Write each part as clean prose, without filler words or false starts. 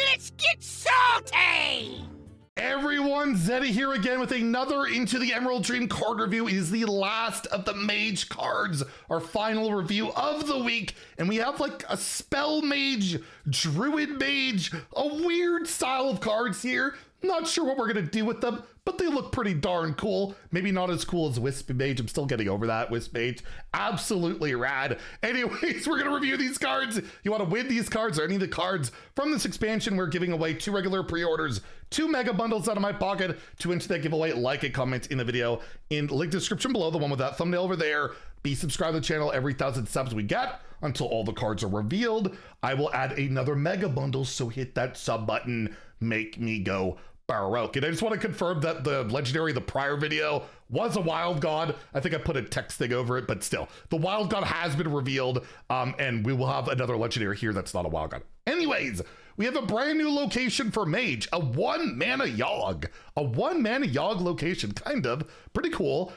Let's get salty! Everyone, Zeddy here again with another Into the Emerald Dream card review. It is the last of the Mage cards, our final review of the week. And we have like a Spell Mage, Druid Mage, a weird style of cards here. Not sure what we're going to do with them, but they look pretty darn cool. Maybe not as cool as Wisp Mage. I'm still getting over that. Wisp Mage, absolutely rad. Anyways, we're going to review these cards. You want to win these cards or any of the cards from this expansion, we're giving away 2 regular pre-orders, 2 mega bundles out of my pocket. To enter that giveaway, like and comment in the video in the link description below, the one with that thumbnail over there. Be subscribed to the channel. Every 1,000 subs we get until all the cards are revealed, I will add another mega bundle, so hit that sub button. Make me go baroque. And I just want to confirm that the legendary, the prior video, was a wild god. I think I put a text thing over it, but still, the wild god has been revealed, and we will have another legendary here that's not a wild god. Anyways, we have a brand new location for Mage, a 1-mana YOGG. A 1-mana YOGG location, kind of. Pretty cool.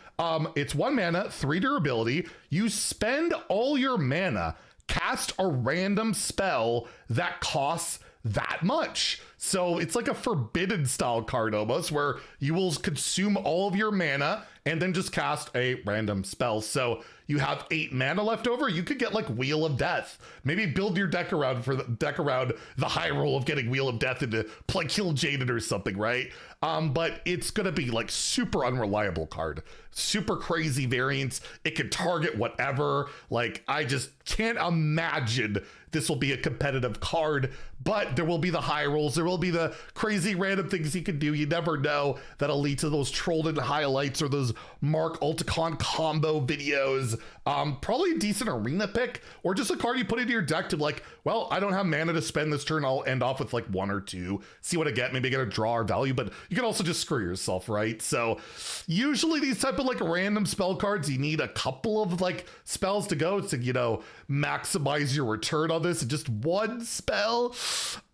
It's 1 mana, 3 durability. You spend all your mana, cast a random spell that costs that much. So it's like a forbidden style card almost, where you will consume all of your mana and then just cast a random spell. So you have 8 mana left over. You could get like Wheel of Death. Maybe build your deck around the high roll of getting Wheel of Death into play Kill Jaded or something, right? But it's gonna be like super unreliable card. Super crazy variants. It can target whatever. Like, I just can't imagine this will be a competitive card, but there will be the high rolls. There will be the crazy random things you can do. You never know, that'll lead to those Trolled highlights or those Mark Ulticon combo videos. Probably a decent arena pick, or just a card you put into your deck to like, well, I don't have mana to spend this turn. I'll end off with like 1 or 2, see what I get. Maybe I get a draw or value, but you can also just screw yourself, right? So usually these type of like random spell cards, you need a couple of like spells to go to, you know, maximize your return on this. And just 1 spell,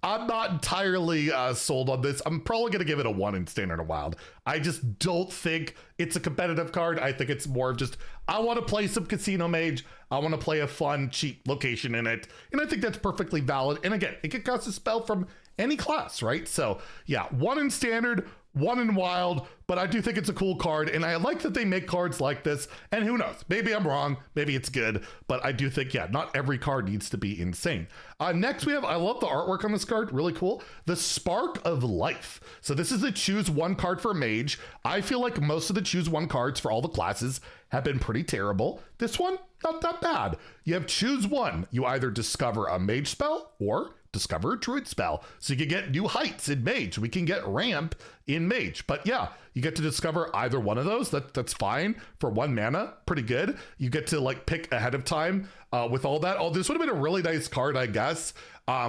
I'm not entirely sold on this. I'm probably going to give it a 1 in Standard and Wild. I just don't think it's a competitive card. I think it's more of just, I want to play some Casino Mage. I want to play a fun, cheap location in it. And I think that's perfectly valid. And again, it could cost a spell from any class, right? So yeah, 1 in Standard, 1 in Wild, but I do think it's a cool card, and I like that they make cards like this, and who knows, maybe I'm wrong, maybe it's good, but I do think, yeah, not every card needs to be insane. Next we have, I love the artwork on this card, really cool, the Spark of Life. So this is the choose 1 card for Mage. I feel like most of the choose 1 cards for all the classes have been pretty terrible. This one, not that bad. You have choose 1. You either discover a Mage spell or discover a Druid spell. So you can get new heights in Mage. We can get ramp in Mage. But yeah, you get to discover either one of those. That's fine for 1 mana. Pretty good. You get to like pick ahead of time with all that. Oh, this would have been a really nice card, I guess,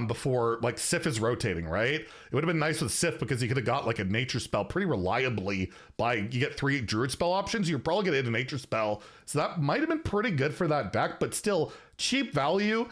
before like Sif is rotating, right? It would have been nice with Sif because you could have got like a nature spell pretty reliably by, you get 3 Druid spell options. You're probably gonna hit a nature spell. So that might have been pretty good for that deck, but still cheap value.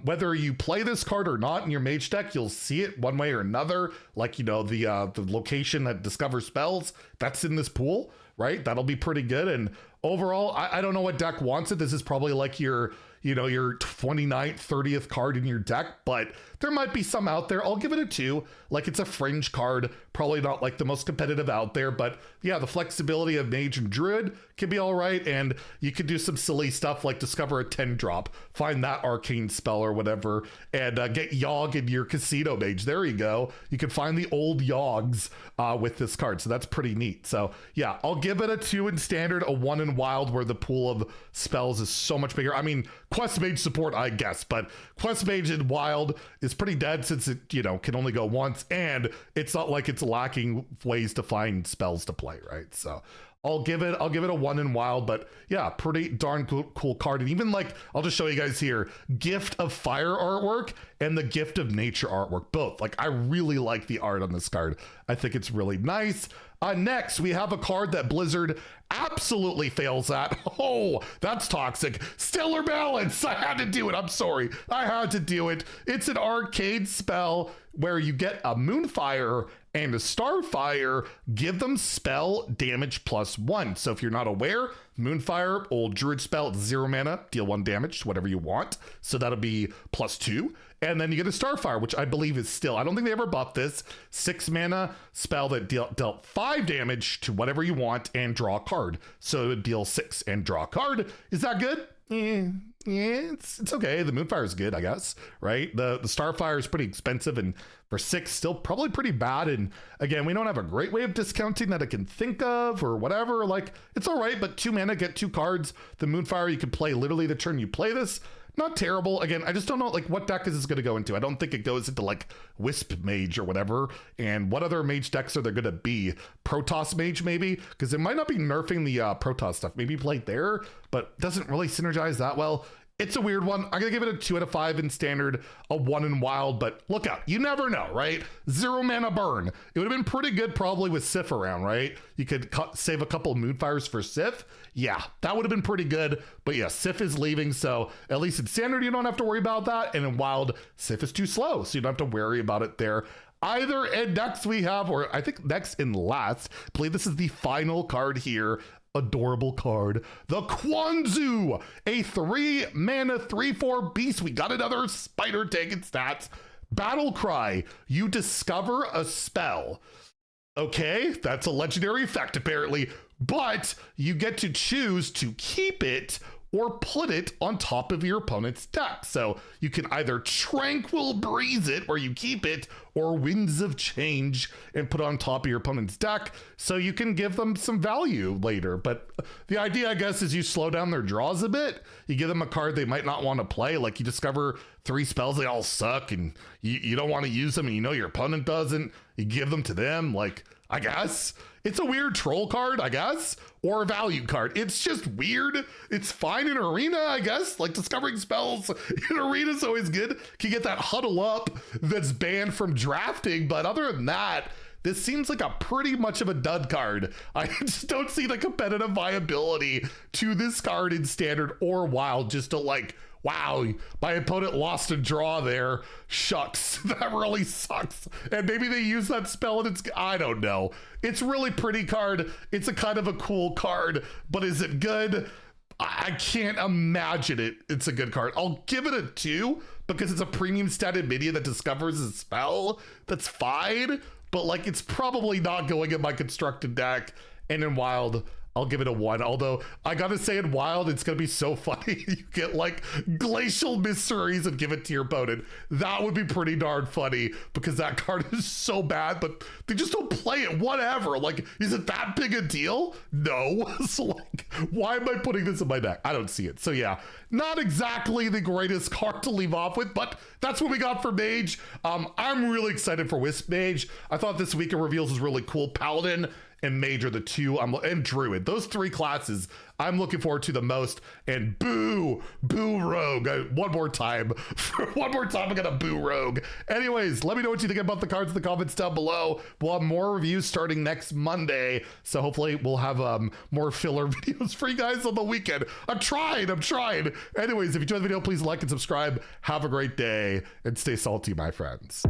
Whether you play this card or not in your Mage deck, you'll see it one way or another. Like, you know, the location that discovers spells, that's in this pool, right? That'll be pretty good. And overall, I don't know what deck wants it. This is probably like your, you know, your 29th, 30th card in your deck, but there might be some out there. I'll give it a 2. Like, it's a fringe card, probably not like the most competitive out there, but yeah, the flexibility of Mage and Druid can be all right. And you could do some silly stuff like discover a 10 drop, find that arcane spell or whatever, and get YOGG in your Casino Mage. There you go. You can find the old YOGGs with this card. So that's pretty neat. So yeah, I'll give it a 2 in Standard, a 1 in Wild, where the pool of spells is so much bigger. I mean, Quest Mage support, I guess, but Quest Mage in Wild is pretty dead since it, you know, can only go once, and it's not like it's lacking ways to find spells to play, right? So I'll give it a 1 in Wild, but yeah, pretty darn cool card. And even like, I'll just show you guys here, Gift of Fire artwork and the Gift of Nature artwork, both. Like, I really like the art on this card. I think it's really nice. Next, we have a card that Blizzard absolutely fails at. Oh, that's toxic. Stellar Balance. I had to do it. I'm sorry. I had to do it. It's an arcade spell where you get a Moonfire and a Starfire, give them spell damage +1. So if you're not aware, Moonfire, old druid spell, 0 mana, deal 1 damage to whatever you want. So that'll be +2. And then you get a Starfire, which I believe is still, I don't think they ever buffed this, 6 mana spell that dealt 5 damage to whatever you want and draw a card. So it would deal 6 and draw a card. Is that good? Yeah, it's okay. The Moonfire is good, I guess, right? The Starfire is pretty expensive, and for 6, still probably pretty bad. And again, we don't have a great way of discounting that I can think of or whatever. Like, it's all right, but 2 mana, get 2 cards. The Moonfire you can play literally the turn you play this. Not terrible. Again, I just don't know like what deck is this going to go into. I don't think it goes into like Wisp Mage or whatever. And what other Mage decks are there going to be? Protoss Mage maybe? Because it might not be nerfing the Protoss stuff. Maybe play there, but doesn't really synergize that well. It's a weird one. I'm going to give it a 2 out of 5 in standard, a 1 in wild, but look out. You never know, right? 0 mana burn. It would have been pretty good probably with Sif around, right? You could save a couple Moonfires for Sif. Yeah, that would have been pretty good. But yeah, Sif is leaving, so at least in standard, you don't have to worry about that. And in wild, Sif is too slow, so you don't have to worry about it there either. And next we have, or I think next and last, I believe this is the final card here. Adorable card, the Kwanzu, a 3 mana 3/4 beast. We got another spider taking stats. Battle Cry, you discover a spell. Okay, that's a legendary effect apparently, but you get to choose to keep it or put it on top of your opponent's deck. So you can either Tranquil Breeze it, where you keep it, or Winds of Change and put it on top of your opponent's deck, so you can give them some value later. But the idea, I guess, is you slow down their draws a bit. You give them a card they might not want to play, like you discover 3 spells, they all suck, and you don't want to use them, and you know your opponent doesn't. You give them to them, like, I guess. It's a weird troll card, I guess, or a value card. It's just weird. It's fine in Arena, I guess. Like, discovering spells in Arena is always good. Can get that huddle up that's banned from drafting, but other than that, this seems like a pretty much of a dud card. I just don't see the competitive viability to this card in standard or wild, just to like, wow, my opponent lost a draw there. Shucks, that really sucks. And maybe they use that spell and it's, I don't know. It's really pretty card. It's a kind of a cool card, but is it good? I can't imagine it. It's a good card. I'll give it a 2 because it's a premium stated minion that discovers a spell. That's fine, but like it's probably not going in my constructed deck. And in wild, I'll give it a 1. Although I gotta say in wild, it's gonna be so funny. You get like glacial mysteries and give it to your opponent. That would be pretty darn funny because that card is so bad, but they just don't play it, whatever. Like, is it that big a deal? No. So like, why am I putting this in my deck? I don't see it. So yeah, not exactly the greatest card to leave off with, but that's what we got for Mage. I'm really excited for Wisp Mage. I thought this weekend reveals was really cool. Paladin and Mage are the 2, and Druid. Those 3 classes I'm looking forward to the most. And boo Rogue. One more time, I'm gonna boo Rogue. Anyways, let me know what you think about the cards in the comments down below. We'll have more reviews starting next Monday, so hopefully we'll have more filler videos for you guys on the weekend. I'm trying. Anyways, if you enjoyed the video, please like and subscribe. Have a great day, and stay salty, my friends.